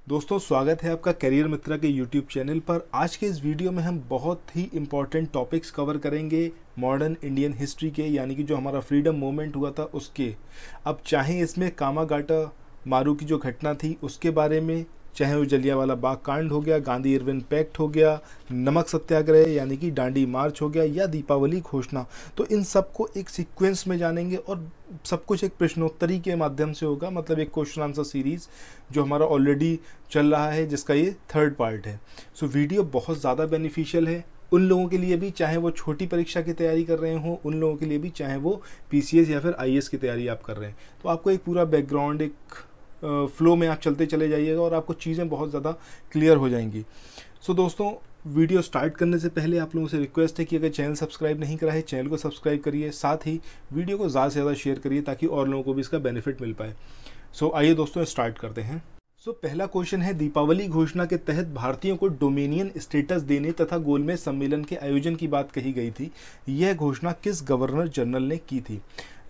दोस्तों, स्वागत है आपका करियर मित्रा के यूट्यूब चैनल पर। आज के इस वीडियो में हम बहुत ही इम्पॉर्टेंट टॉपिक्स कवर करेंगे मॉडर्न इंडियन हिस्ट्री के, यानी कि जो हमारा फ्रीडम मूवमेंट हुआ था उसके। अब चाहे इसमें कामागाटा मारू की जो घटना थी उसके बारे में, चाहे वो जलियांवाला बाग कांड हो गया, गांधी इरविन पैक्ट हो गया, नमक सत्याग्रह यानी कि डांडी मार्च हो गया, या दीपावली घोषणा, तो इन सबको एक सीक्वेंस में जानेंगे और सब कुछ एक प्रश्नोत्तरी के माध्यम से होगा। मतलब एक क्वेश्चन आंसर सीरीज जो हमारा ऑलरेडी चल रहा है, जिसका ये थर्ड पार्ट है। सो वीडियो बहुत ज़्यादा बेनिफिशियल है उन लोगों के लिए भी, चाहे वो छोटी परीक्षा की तैयारी कर रहे हों, उन लोगों के लिए भी, चाहे वो पीसीएस या फिर आईएएस की तैयारी आप कर रहे हैं। तो आपको एक पूरा बैकग्राउंड, एक फ्लो में आप चलते चले जाइएगा और आपको चीज़ें बहुत ज़्यादा क्लियर हो जाएंगी। सो दोस्तों, वीडियो स्टार्ट करने से पहले आप लोगों से रिक्वेस्ट है कि अगर चैनल सब्सक्राइब नहीं करा है, चैनल को सब्सक्राइब करिए, साथ ही वीडियो को ज़्यादा से ज़्यादा शेयर करिए ताकि और लोगों को भी इसका बेनिफिट मिल पाए। सो आइए दोस्तों, स्टार्ट करते हैं। पहला क्वेश्चन है, दीपावली घोषणा के तहत भारतीयों को डोमिनियन स्टेटस देने तथा गोलमेज सम्मेलन के आयोजन की बात कही गई थी। यह घोषणा किस गवर्नर जनरल ने की थी?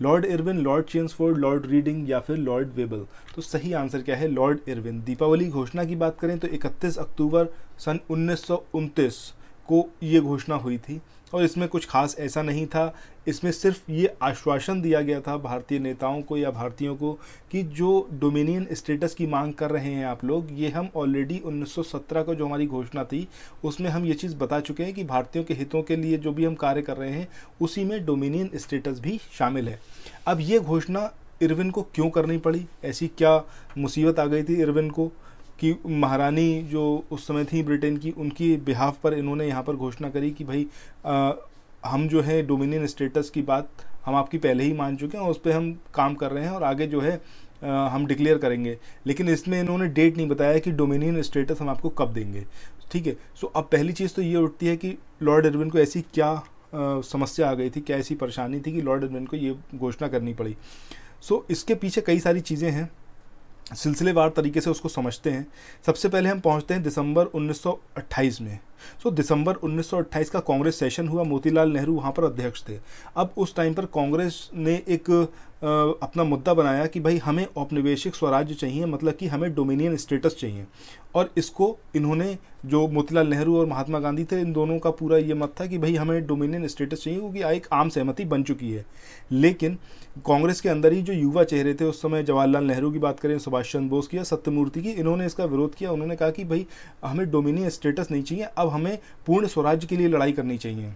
Lord Irwin, Lord Chelmsford, Lord reading या फिर लॉर्ड वेबल? तो सही आंसर क्या है? Lord Irwin. दीपावली घोषणा की बात करें तो 31 अक्टूबर सन 1929 को ये घोषणा हुई थी और इसमें कुछ खास ऐसा नहीं था। इसमें सिर्फ ये आश्वासन दिया गया था भारतीय नेताओं को या भारतीयों को कि जो डोमिनियन स्टेटस की मांग कर रहे हैं आप लोग, ये हम ऑलरेडी 1917 को जो हमारी घोषणा थी उसमें हम ये चीज़ बता चुके हैं कि भारतीयों के हितों के लिए जो भी हम कार्य कर रहे हैं उसी में डोमिनियन स्टेटस भी शामिल है। अब ये घोषणा इरविन को क्यों करनी पड़ी? ऐसी क्या मुसीबत आ गई थी इरविन को कि महारानी जो उस समय थी ब्रिटेन की, उनकी बिहाफ पर इन्होंने यहाँ पर घोषणा करी कि भाई हम जो है डोमिनियन स्टेटस की बात हम आपकी पहले ही मान चुके हैं और उस पर हम काम कर रहे हैं और आगे जो है हम डिक्लेयर करेंगे। लेकिन इसमें इन्होंने डेट नहीं बताया कि डोमिनियन स्टेटस हम आपको कब देंगे। ठीक है। सो अब पहली चीज़ तो ये उठती है कि लॉर्ड इरविन को ऐसी क्या समस्या आ गई थी, क्या ऐसी परेशानी थी कि लॉर्ड इरविन को ये घोषणा करनी पड़ी। सो इसके पीछे कई सारी चीज़ें हैं, सिलसिलेवार तरीके से उसको समझते हैं। सबसे पहले हम पहुंचते हैं दिसंबर 1928 में। दिसंबर 1928 का कांग्रेस सेशन हुआ, मोतीलाल नेहरू वहाँ पर अध्यक्ष थे। अब उस टाइम पर कांग्रेस ने एक अपना मुद्दा बनाया कि भाई हमें औपनिवेशिक स्वराज्य चाहिए, मतलब कि हमें डोमिनियन स्टेटस चाहिए। और इसको इन्होंने, जो मोतीलाल नेहरू और महात्मा गांधी थे, इन दोनों का पूरा ये मत था कि भाई हमें डोमिनियन स्टेटस चाहिए, क्योंकि एक आम सहमति बन चुकी है। लेकिन कांग्रेस के अंदर ही जो युवा चेहरे थे उस समय, जवाहरलाल नेहरू की बात करें, सुभाष चंद्र बोस की या सत्यमूर्ति की, इन्होंने इसका विरोध किया। उन्होंने कहा कि भाई हमें डोमिनियन स्टेटस नहीं चाहिए, अब हमें पूर्ण स्वराज्य के लिए लड़ाई करनी चाहिए।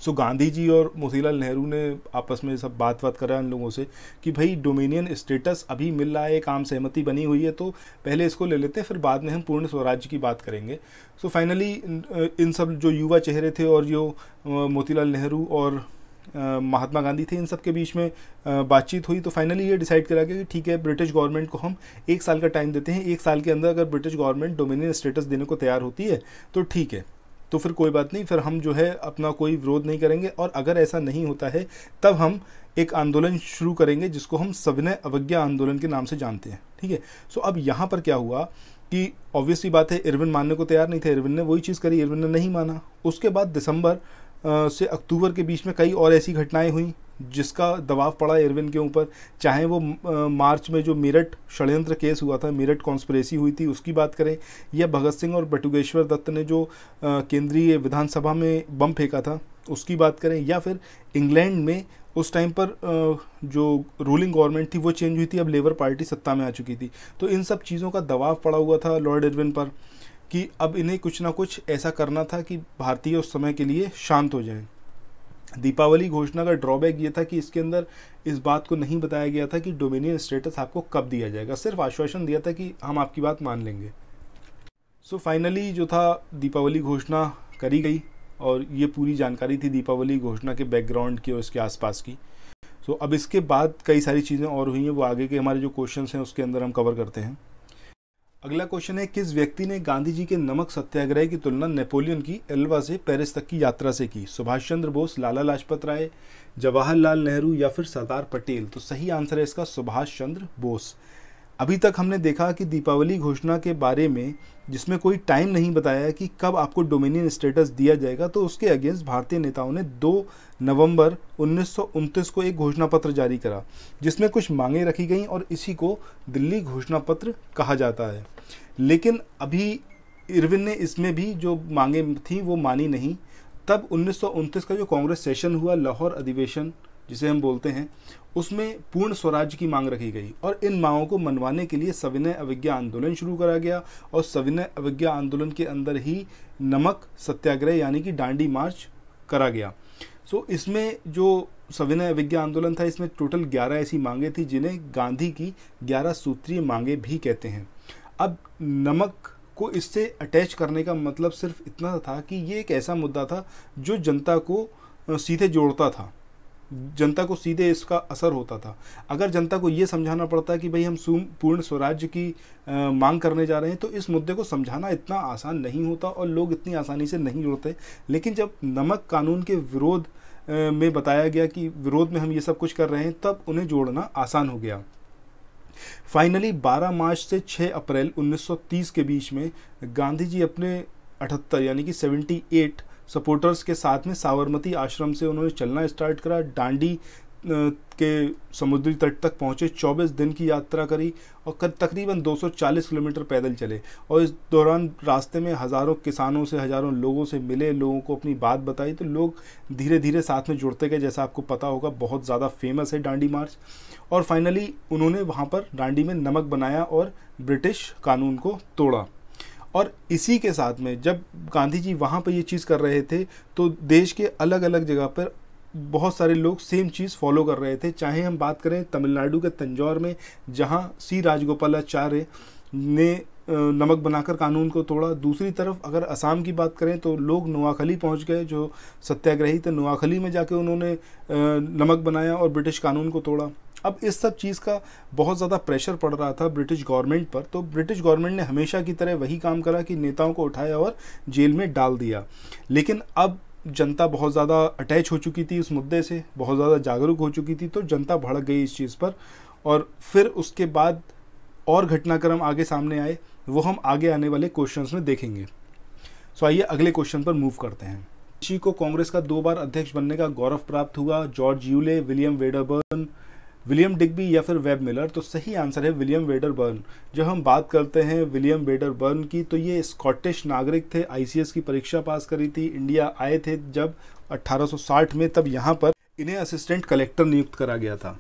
गांधी जी और मोतीलाल नेहरू ने आपस में सब बात करा इन लोगों से कि भाई डोमिनियन स्टेटस अभी मिल रहा है, एक आम सहमति बनी हुई है, तो पहले इसको ले लेते हैं, फिर बाद में हम पूर्ण स्वराज्य की बात करेंगे। फाइनली इन सब जो युवा चेहरे थे और जो मोतीलाल नेहरू और महात्मा गांधी थे, इन सब के बीच में बातचीत हुई। तो फाइनली ये डिसाइड करा गया कि ठीक है, ब्रिटिश गवर्नमेंट को हम 1 साल का टाइम देते हैं। 1 साल के अंदर अगर ब्रिटिश गवर्नमेंट डोमिनियन स्टेटस देने को तैयार होती है तो ठीक है, तो फिर कोई बात नहीं, फिर हम जो है अपना कोई विरोध नहीं करेंगे। और अगर ऐसा नहीं होता है तब हम एक आंदोलन शुरू करेंगे जिसको हम सविनय अवज्ञा आंदोलन के नाम से जानते हैं। ठीक है। अब यहाँ पर क्या हुआ कि ऑब्वियसली बात है, इरविन मानने को तैयार नहीं थे, इरविन ने वही चीज़ करी, इरविन ने नहीं माना। उसके बाद दिसंबर से अक्टूबर के बीच में कई और ऐसी घटनाएं हुई जिसका दबाव पड़ा इरविन के ऊपर। चाहे वो मार्च में जो मेरठ षड्यंत्र केस हुआ था, मेरठ कॉन्स्पिरेसी हुई थी, उसकी बात करें, या भगत सिंह और बटुकेश्वर दत्त ने जो केंद्रीय विधानसभा में बम फेंका था उसकी बात करें, या फिर इंग्लैंड में उस टाइम पर जो रूलिंग गवर्नमेंट थी वो चेंज हुई थी, अब लेबर पार्टी सत्ता में आ चुकी थी। तो इन सब चीज़ों का दबाव पड़ा हुआ था लॉर्ड इरविन पर कि अब इन्हें कुछ ना कुछ ऐसा करना था कि भारतीय उस समय के लिए शांत हो जाएं। दीपावली घोषणा का ड्रॉबैक ये था कि इसके अंदर इस बात को नहीं बताया गया था कि डोमिनियन स्टेटस आपको कब दिया जाएगा, सिर्फ आश्वासन दिया था कि हम आपकी बात मान लेंगे। फाइनली जो था, दीपावली घोषणा करी गई और ये पूरी जानकारी थी दीपावली घोषणा के बैकग्राउंड की और इसके आसपास की। अब इसके बाद कई सारी चीज़ें और हुई हैं, वो आगे के हमारे जो क्वेश्चन हैं उसके अंदर हम कवर करते हैं। अगला क्वेश्चन है, किस व्यक्ति ने गांधी जी के नमक सत्याग्रह की तुलना नेपोलियन की एल्वा से पेरिस तक की यात्रा से की? सुभाष चंद्र बोस, लाला लाजपत राय, जवाहरलाल नेहरू या फिर सरदार पटेल? तो सही आंसर है इसका सुभाष चंद्र बोस। अभी तक हमने देखा कि दीपावली घोषणा के बारे में, जिसमें कोई टाइम नहीं बताया कि कब आपको डोमिनियन स्टेटस दिया जाएगा, तो उसके अगेंस्ट भारतीय नेताओं ने 2 नवंबर 1929 को एक घोषणा पत्र जारी करा जिसमें कुछ मांगे रखी गई और इसी को दिल्ली घोषणा पत्र कहा जाता है। लेकिन अभी इरविन ने इसमें भी जो मांगे थी वो मानी नहीं। तब 1929 का जो कांग्रेस सेशन हुआ, लाहौर अधिवेशन जिसे हम बोलते हैं, उसमें पूर्ण स्वराज की मांग रखी गई और इन मांगों को मनवाने के लिए सविनय अवज्ञा आंदोलन शुरू करा गया और सविनय अवज्ञा आंदोलन के अंदर ही नमक सत्याग्रह यानी कि डांडी मार्च करा गया। सो इसमें जो सविनय अवज्ञा आंदोलन था, इसमें टोटल 11 ऐसी मांगे थी जिन्हें गांधी की 11 सूत्रीय मांगे भी कहते हैं। अब नमक को इससे अटैच करने का मतलब सिर्फ इतना था कि ये एक ऐसा मुद्दा था जो जनता को सीधे जोड़ता था, जनता को सीधे इसका असर होता था। अगर जनता को ये समझाना पड़ता कि भाई हम पूर्ण स्वराज्य की मांग करने जा रहे हैं, तो इस मुद्दे को समझाना इतना आसान नहीं होता और लोग इतनी आसानी से नहीं जुड़ते। लेकिन जब नमक कानून के विरोध में बताया गया कि विरोध में हम ये सब कुछ कर रहे हैं, तब उन्हें जोड़ना आसान हो गया। फाइनली 12 मार्च से 6 अप्रैल 1930 के बीच में गांधी जी अपने 78 यानी कि 78 सपोर्टर्स के साथ में साबरमती आश्रम से उन्होंने चलना स्टार्ट करा। डांडी के समुद्री तट तक पहुंचे, 24 दिन की यात्रा करी और तकरीबन 240 किलोमीटर पैदल चले और इस दौरान रास्ते में हज़ारों किसानों से, हज़ारों लोगों से मिले, लोगों को अपनी बात बताई। तो लोग धीरे धीरे साथ में जुड़ते गए। जैसा आपको पता होगा, बहुत ज़्यादा फेमस है डांडी मार्च। और फाइनली उन्होंने वहाँ पर डांडी में नमक बनाया और ब्रिटिश कानून को तोड़ा। और इसी के साथ में जब गांधी जी वहाँ पर ये चीज़ कर रहे थे, तो देश के अलग अलग जगह पर बहुत सारे लोग सेम चीज़ फॉलो कर रहे थे। चाहे हम बात करें तमिलनाडु के तंजौर में, जहाँ सी राजगोपालाचार्य ने नमक बनाकर कानून को तोड़ा। दूसरी तरफ अगर असम की बात करें तो लोग नोआखली पहुंच गए, जो सत्याग्रही थे, नोआखली में जाके उन्होंने नमक बनाया और ब्रिटिश कानून को तोड़ा। अब इस सब चीज़ का बहुत ज़्यादा प्रेशर पड़ रहा था ब्रिटिश गवर्नमेंट पर, तो ब्रिटिश गवर्नमेंट ने हमेशा की तरह वही काम करा कि नेताओं को उठाया और जेल में डाल दिया। लेकिन अब जनता बहुत ज़्यादा अटैच हो चुकी थी इस मुद्दे से, बहुत ज़्यादा जागरूक हो चुकी थी, तो जनता भड़क गई इस चीज़ पर। और फिर उसके बाद और घटनाक्रम आगे सामने आए, वो हम आगे आने वाले क्वेश्चंस में देखेंगे। सो आइए अगले क्वेश्चन पर मूव करते हैं। ऋषि को कांग्रेस का 2 बार अध्यक्ष बनने का गौरव प्राप्त हुआ, George Yule, William Wedderburn, William Digby या फिर वेब मिलर। तो सही आंसर है विलियम वेडरबर्न। जब हम बात करते हैं विलियम वेडरबर्न की, तो ये स्कॉटिश नागरिक थे, आईसीएस की परीक्षा पास करी थी, इंडिया आए थे जब 1860 में, तब यहाँ पर इन्हें असिस्टेंट कलेक्टर नियुक्त करा गया था।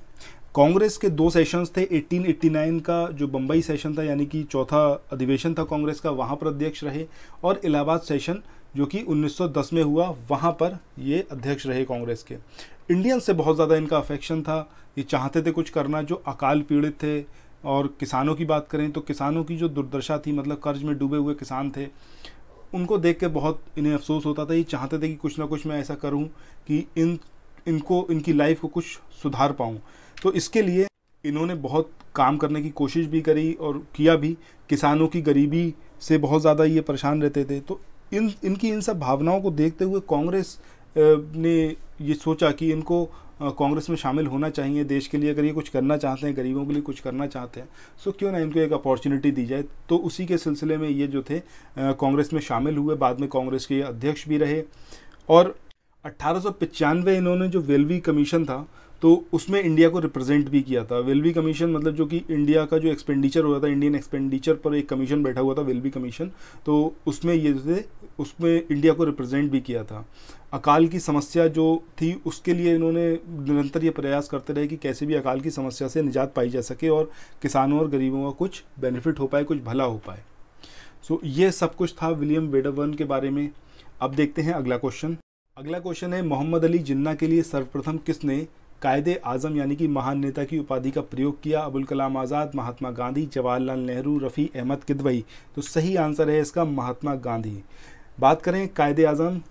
कांग्रेस के 2 सेशंस थे। 1889 का जो बम्बई सेशन था, यानी कि चौथा अधिवेशन था कांग्रेस का, वहाँ पर अध्यक्ष रहे, और इलाहाबाद सेशन जो कि 1910 में हुआ, वहाँ पर ये अध्यक्ष रहे कांग्रेस के। इंडियन से बहुत ज़्यादा इनका अफेक्शन था, ये चाहते थे कुछ करना, जो अकाल पीड़ित थे। और किसानों की बात करें तो किसानों की जो दुर्दशा थी, मतलब कर्ज में डूबे हुए किसान थे, उनको देख के बहुत इन्हें अफसोस होता था। ये चाहते थे कि कुछ ना कुछ मैं ऐसा करूं कि इनको इनकी लाइफ को कुछ सुधार पाऊं। तो इसके लिए इन्होंने बहुत काम करने की कोशिश भी करी और किया भी। किसानों की गरीबी से बहुत ज़्यादा ये परेशान रहते थे। तो इनकी इन सब भावनाओं को देखते हुए कांग्रेस ने ये सोचा कि इनको कांग्रेस में शामिल होना चाहिए देश के लिए। अगर ये कुछ करना चाहते हैं, गरीबों के लिए कुछ करना चाहते हैं, सो क्यों ना इनको एक अपॉर्चुनिटी दी जाए। तो उसी के सिलसिले में ये जो थे कांग्रेस में शामिल हुए। बाद में कांग्रेस के अध्यक्ष भी रहे। और 1895 इन्होंने जो वेलवी कमीशन था, तो उसमें इंडिया को रिप्रेजेंट भी किया था। वेलवी कमीशन मतलब जो कि इंडिया का जो एक्सपेंडिचर हुआ था, इंडियन एक्सपेंडिचर पर एक कमीशन बैठा हुआ था, वेलवी कमीशन। तो उसमें ये थे, उसमें इंडिया को रिप्रेजेंट भी किया था। अकाल की समस्या जो थी, उसके लिए इन्होंने निरंतर ये प्रयास करते रहे कि कैसे भी अकाल की समस्या से निजात पाई जा सके और किसानों और गरीबों का कुछ बेनिफिट हो पाए, कुछ भला हो पाए। सो ये सब कुछ था विलियम वेडरबर्न के बारे में। अब देखते हैं अगला क्वेश्चन। अगला क्वेश्चन है, मोहम्मद अली जिन्ना के लिए सर्वप्रथम किसने कायदे आज़म यानी कि महान नेता की उपाधि का प्रयोग किया? अबुल कलाम आज़ाद, महात्मा गांधी, जवाहरलाल नेहरू, रफ़ी अहमद किदवई। तो सही आंसर है इसका महात्मा गांधी। बात करें कायदे आज़म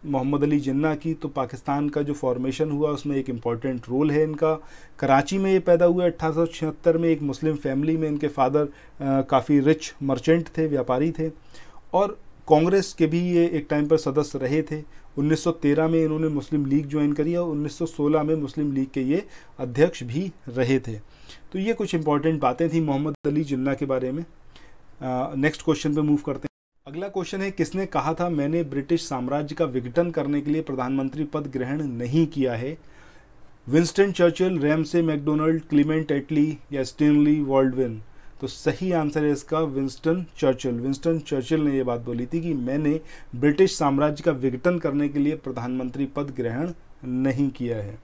मोहम्मद अली जिन्ना की, तो पाकिस्तान का जो फॉर्मेशन हुआ उसमें एक इम्पॉर्टेंट रोल है इनका। कराची में ये पैदा हुए 1876 में, एक मुस्लिम फैमिली में। इनके फादर काफ़ी रिच मर्चेंट थे, व्यापारी थे। और कांग्रेस के भी ये एक टाइम पर सदस्य रहे थे। 1913 में इन्होंने मुस्लिम लीग ज्वाइन करी और 1916 में मुस्लिम लीग के ये अध्यक्ष भी रहे थे। तो ये कुछ इंपॉर्टेंट बातें थी मोहम्मद अली जिन्ना के बारे में। नेक्स्ट क्वेश्चन पे मूव करते हैं। अगला क्वेश्चन है, किसने कहा था मैंने ब्रिटिश साम्राज्य का विघटन करने के लिए प्रधानमंत्री पद ग्रहण नहीं किया है? Winston Churchill, Ramsay MacDonald, Clement Attlee या स्टैनली बॉल्डविन। तो सही आंसर है इसका विंस्टन चर्चिल। विंस्टन चर्चिल ने यह बात बोली थी कि मैंने ब्रिटिश साम्राज्य का विघटन करने के लिए प्रधानमंत्री पद ग्रहण नहीं किया है।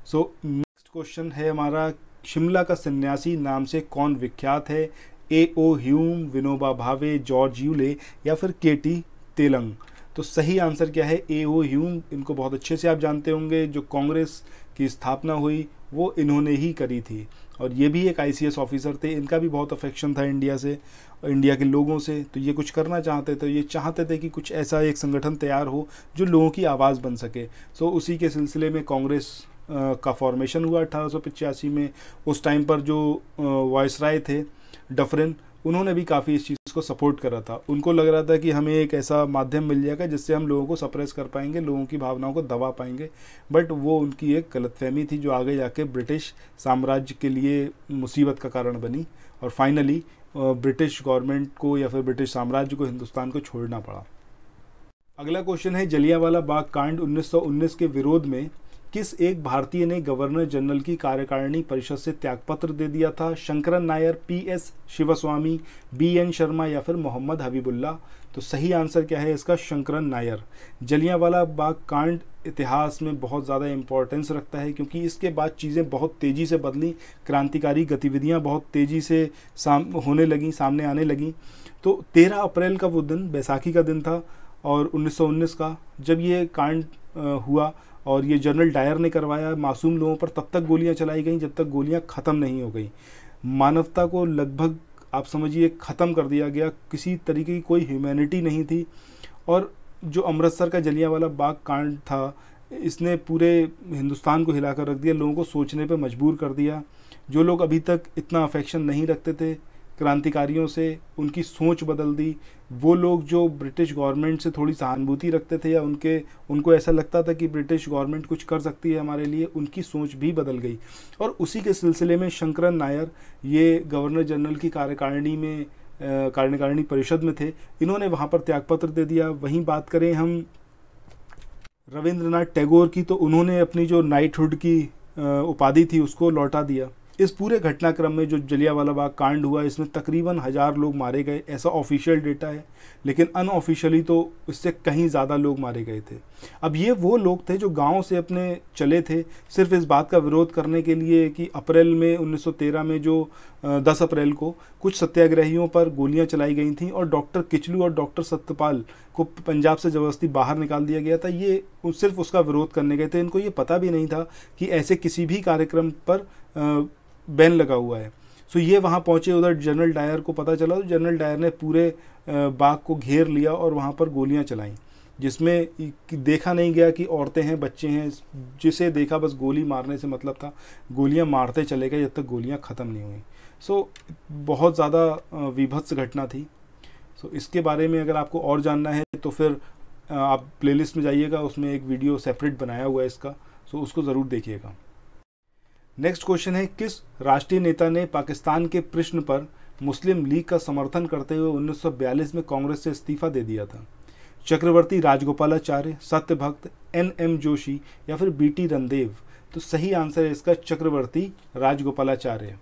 सो नेक्स्ट क्वेश्चन है हमारा, शिमला का सन्यासी नाम से कौन विख्यात है? A.O. Hume, Vinoba Bhave, George Yule या फिर केटी तेलंग? तो सही आंसर क्या है? A.O. ह्यूम। इनको बहुत अच्छे से आप जानते होंगे, जो कांग्रेस की स्थापना हुई वो इन्होंने ही करी थी, और ये भी एक ICS ऑफिसर थे। इनका भी बहुत अफेक्शन था इंडिया से, इंडिया के लोगों से, तो ये कुछ करना चाहते थे। ये चाहते थे कि कुछ ऐसा एक संगठन तैयार हो जो लोगों की आवाज़ बन सके। सो उसी के सिलसिले में कांग्रेस का फॉर्मेशन हुआ 1885 में। उस टाइम पर जो वायसराय थे डफरिन, उन्होंने भी काफ़ी इस चीज़ को सपोर्ट करा था। उनको लग रहा था कि हमें एक ऐसा माध्यम मिल जाएगा जिससे हम लोगों को सप्रेस कर पाएंगे, लोगों की भावनाओं को दबा पाएंगे। बट वो उनकी एक गलतफहमी थी जो आगे जाके ब्रिटिश साम्राज्य के लिए मुसीबत का कारण बनी, और फाइनली ब्रिटिश गवर्नमेंट को या फिर ब्रिटिश साम्राज्य को हिंदुस्तान को छोड़ना पड़ा। अगला क्वेश्चन है, जलियांवाला बाग कांड 1919 के विरोध में किस एक भारतीय ने गवर्नर जनरल की कार्यकारिणी परिषद से त्यागपत्र दे दिया था? शंकरन नायर, PS शिवस्वामी, BN शर्मा या फिर मोहम्मद हबीबुल्ला? तो सही आंसर क्या है इसका? शंकरन नायर। जलियांवाला बाग कांड इतिहास में बहुत ज़्यादा इंपॉर्टेंस रखता है, क्योंकि इसके बाद चीज़ें बहुत तेज़ी से बदली, क्रांतिकारी गतिविधियां बहुत तेज़ी से होने लगी, सामने आने लगी। तो 13 अप्रैल का वो दिन बैसाखी का दिन था, और 1919 का, जब ये कांड हुआ और ये जनरल डायर ने करवाया। मासूम लोगों पर तब तक गोलियां चलाई गईं जब तक गोलियां ख़त्म नहीं हो गई। मानवता को लगभग आप समझिए ख़त्म कर दिया गया, किसी तरीके की कोई ह्यूमैनिटी नहीं थी। और जो अमृतसर का जलियांवाला बाग कांड था, इसने पूरे हिंदुस्तान को हिलाकर रख दिया, लोगों को सोचने पे मजबूर कर दिया। जो लोग अभी तक इतना अफेक्शन नहीं रखते थे क्रांतिकारियों से, उनकी सोच बदल दी। वो लोग जो ब्रिटिश गवर्नमेंट से थोड़ी सहानुभूति रखते थे, या उनको ऐसा लगता था कि ब्रिटिश गवर्नमेंट कुछ कर सकती है हमारे लिए, उनकी सोच भी बदल गई। और उसी के सिलसिले में शंकरन नायर, ये गवर्नर जनरल की कार्यकारिणी परिषद में थे, इन्होंने वहाँ पर त्यागपत्र दे दिया। वहीं बात करें हम रविंद्रनाथ टैगोर की, तो उन्होंने अपनी जो नाइटहुड की उपाधि थी उसको लौटा दिया। इस पूरे घटनाक्रम में जो जलियांवाला बाग कांड हुआ, इसमें तकरीबन 1000 लोग मारे गए, ऐसा ऑफिशियल डेटा है, लेकिन अनऑफिशियली तो इससे कहीं ज़्यादा लोग मारे गए थे। अब ये वो लोग थे जो गांव से अपने चले थे सिर्फ इस बात का विरोध करने के लिए कि अप्रैल में 1913 में जो 10 अप्रैल को कुछ सत्याग्रहियों पर गोलियां चलाई गई थी, और डॉक्टर किचलू और डॉक्टर सत्यपाल को पंजाब से ज़बरदस्ती बाहर निकाल दिया गया था। ये सिर्फ उसका विरोध करने गए थे। इनको ये पता भी नहीं था कि ऐसे किसी भी कार्यक्रम पर बैन लगा हुआ है। सो ये वहाँ पहुँचे, उधर जनरल डायर को पता चला, तो जनरल डायर ने पूरे बाग को घेर लिया और वहाँ पर गोलियाँ चलाईं, जिसमें देखा नहीं गया कि औरतें हैं, बच्चे हैं। जिसे देखा बस गोली मारने से मतलब था, गोलियाँ मारते चले गए जब तक गोलियाँ ख़त्म नहीं हुई। सो बहुत ज़्यादा विभत्स घटना थी। सो इसके बारे में अगर आपको और जानना है तो फिर आप प्लेलिस्ट में जाइएगा, उसमें एक वीडियो सेपरेट बनाया हुआ है इसका, सो उसको ज़रूर देखिएगा। नेक्स्ट क्वेश्चन है, किस राष्ट्रीय नेता ने पाकिस्तान के प्रश्न पर मुस्लिम लीग का समर्थन करते हुए 1942 में कांग्रेस से इस्तीफा दे दिया था? चक्रवर्ती राजगोपालाचार्य, सत्यभक्त, NM जोशी या फिर BT रणदेव? तो सही आंसर है इसका चक्रवर्ती राजगोपालाचार्य।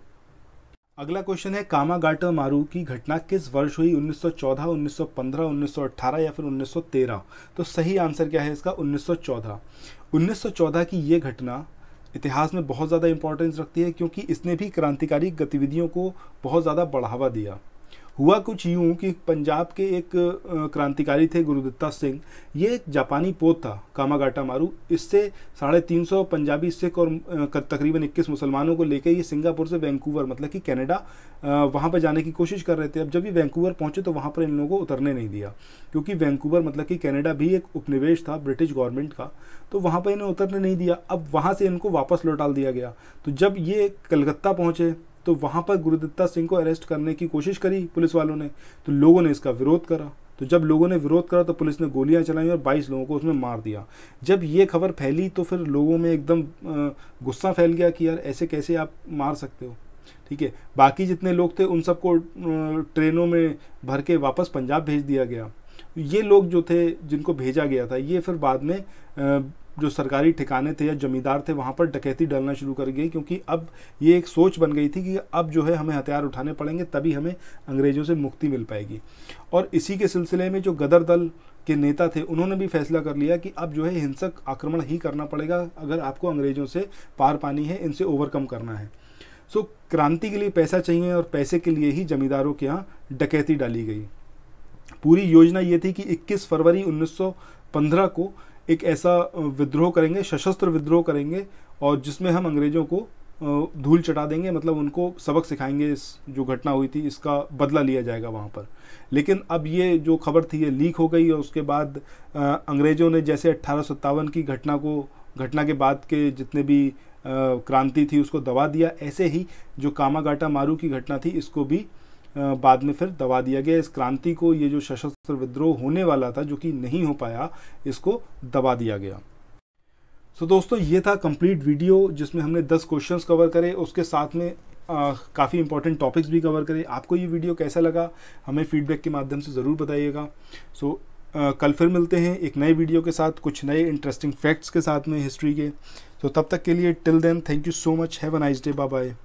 अगला क्वेश्चन है, कामागाटा मारू की घटना किस वर्ष हुई? 1914, 1915, 1918 या फिर 1913? तो सही आंसर क्या है इसका? 1914। 1914 की ये घटना इतिहास में बहुत ज़्यादा इंपॉर्टेंस रखती है, क्योंकि इसने भी क्रांतिकारी गतिविधियों को बहुत ज़्यादा बढ़ावा दिया। हुआ कुछ यूँ कि पंजाब के एक क्रांतिकारी थे गुरुदत्ता सिंह, ये एक जापानी पोत था कामागाटा मारू। इससे 350 पंजाबी सिख और तकरीबन 21 मुसलमानों को लेकर ये सिंगापुर से वैंकूवर मतलब कि कनाडा वहाँ पर जाने की कोशिश कर रहे थे। अब जब ये वैंकूवर पहुँचे तो वहाँ पर इन लोगों को उतरने नहीं दिया, क्योंकि वैंकूवर मतलब कि कनाडा भी एक उपनिवेश था ब्रिटिश गवर्नमेंट का, तो वहाँ पर इन्हें उतरने नहीं दिया। अब वहाँ से इनको वापस लौटा दिया गया। तो जब ये कलकत्ता पहुँचे तो वहाँ पर गुरुदत्ता सिंह को अरेस्ट करने की कोशिश करी पुलिस वालों ने, तो लोगों ने इसका विरोध करा। तो जब लोगों ने विरोध करा तो पुलिस ने गोलियां चलाई और 22 लोगों को उसमें मार दिया। जब ये खबर फैली तो फिर लोगों में एकदम गुस्सा फैल गया कि यार ऐसे कैसे आप मार सकते हो, ठीक है। बाकी जितने लोग थे उन सबको ट्रेनों में भर के वापस पंजाब भेज दिया गया। ये लोग जो थे जिनको भेजा गया था ये फिर बाद में जो सरकारी ठिकाने थे या जमींदार थे वहाँ पर डकैती डालना शुरू कर गई, क्योंकि अब ये एक सोच बन गई थी कि अब जो है हमें हथियार उठाने पड़ेंगे, तभी हमें अंग्रेज़ों से मुक्ति मिल पाएगी। और इसी के सिलसिले में जो गदर दल के नेता थे उन्होंने भी फैसला कर लिया कि अब जो है हिंसक आक्रमण ही करना पड़ेगा अगर आपको अंग्रेज़ों से पार पानी है, इनसे ओवरकम करना है। सो क्रांति के लिए पैसा चाहिए और पैसे के लिए ही जमींदारों के यहाँ डकैती डाली गई। पूरी योजना ये थी कि 21 फरवरी 1915 को एक ऐसा विद्रोह करेंगे, सशस्त्र विद्रोह करेंगे, और जिसमें हम अंग्रेज़ों को धूल चटा देंगे, मतलब उनको सबक सिखाएंगे, इस जो घटना हुई थी इसका बदला लिया जाएगा वहाँ पर। लेकिन अब ये जो खबर थी ये लीक हो गई, और उसके बाद अंग्रेज़ों ने जैसे 1857 की घटना के बाद के जितने भी क्रांति थी उसको दबा दिया, ऐसे ही जो कामागाटा मारू की घटना थी इसको भी बाद में फिर दबा दिया गया। इस क्रांति को, ये जो सशस्त्र विद्रोह होने वाला था जो कि नहीं हो पाया, इसको दबा दिया गया। सो दोस्तों, ये था कंप्लीट वीडियो जिसमें हमने 10 क्वेश्चंस कवर करे, उसके साथ में काफ़ी इंपॉर्टेंट टॉपिक्स भी कवर करे। आपको ये वीडियो कैसा लगा हमें फीडबैक के माध्यम से ज़रूर बताइएगा। सो कल फिर मिलते हैं एक नए वीडियो के साथ, कुछ नए इंटरेस्टिंग फैक्ट्स के साथ में हिस्ट्री के। तो तब तक के लिए till then, thank you so much, have a nice day, bye bye.